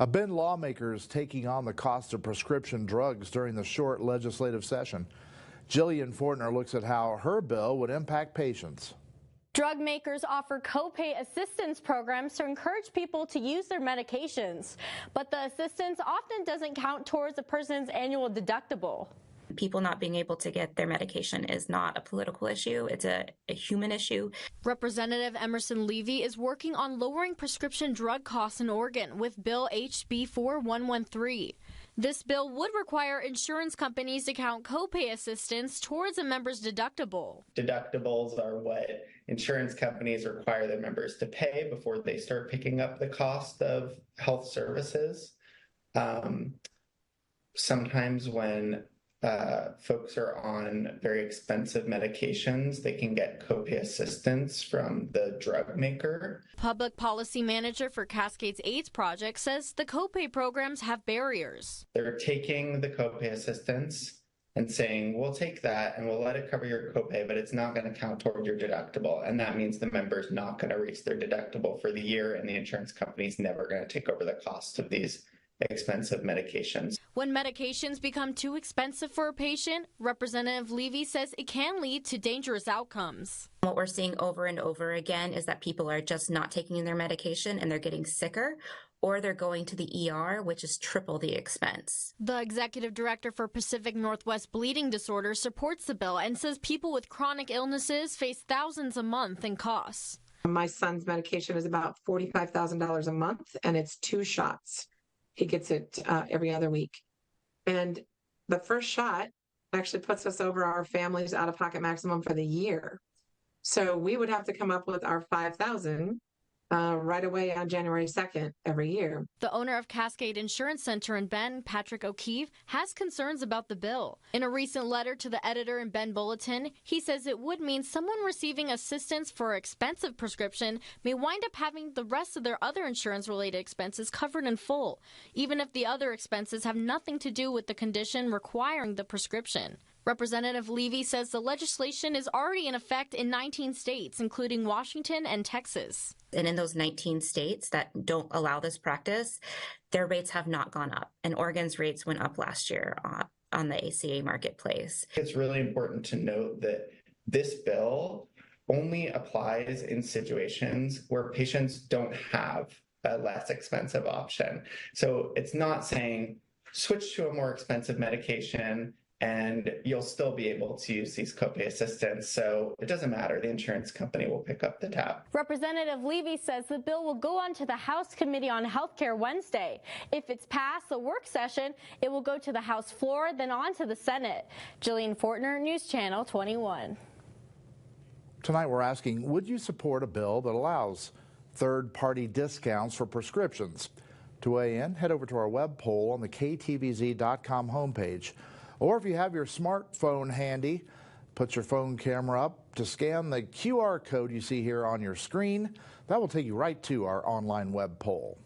A Bend lawmaker is taking on the cost of prescription drugs during the short legislative session. Jillian Fortner looks at how her bill would impact patients. Drug makers offer copay assistance programs to encourage people to use their medications, but the assistance often doesn't count towards a person's annual deductible. People not being able to get their medication is not a political issue. It's a human issue. Representative Emerson Levy is working on lowering prescription drug costs in Oregon with Bill HB 4113. This bill would require insurance companies to count copay assistance towards a member's deductible. Deductibles are what insurance companies require their members to pay before they start picking up the cost of health services. Sometimes when folks are on very expensive medications, they can get copay assistance from the drug maker. Public policy manager for Cascade's AIDS Project says the copay programs have barriers. They're taking the copay assistance and saying, we'll take that and we'll let it cover your copay, but it's not going to count toward your deductible. And that means the member's not going to reach their deductible for the year, and the insurance company's never going to take over the cost of these expensive medications. When medications become too expensive for a patient, Representative Levy says it can lead to dangerous outcomes. What we're seeing over and over again is that people are just not taking their medication and they're getting sicker, or they're going to the ER, which is triple the expense. The executive director for Pacific Northwest Bleeding Disorders supports the bill and says people with chronic illnesses face thousands a month in costs. My son's medication is about $45,000 a month, and it's 2 shots. He gets it every other week. And the first shot actually puts us over our family's out-of-pocket maximum for the year. So we would have to come up with our $5,000 right away on January 2nd every year. The owner of Cascade Insurance Center in Bend, Patrick O'Keefe, has concerns about the bill. In a recent letter to the editor in Bend Bulletin, he says it would mean someone receiving assistance for an expensive prescription may wind up having the rest of their other insurance-related expenses covered in full, even if the other expenses have nothing to do with the condition requiring the prescription. Representative Levy says the legislation is already in effect in 19 states, including Washington and Texas. And in those 19 states that don't allow this practice, their rates have not gone up. And Oregon's rates went up last year on the ACA marketplace. It's really important to note that this bill only applies in situations where patients don't have a less expensive option. So it's not saying switch to a more expensive medication and you'll still be able to use these copay assistance. So it doesn't matter. The insurance company will pick up the tab. Representative Levy says the bill will go on to the House Committee on Healthcare Wednesday. If it's passed the work session, it will go to the House floor, then on to the Senate. Jillian Fortner, News Channel 21. Tonight we're asking, would you support a bill that allows third-party discounts for prescriptions? To weigh in, head over to our web poll on the ktvz.com homepage. Or if you have your smartphone handy, put your phone camera up to scan the QR code you see here on your screen. That will take you right to our online web poll.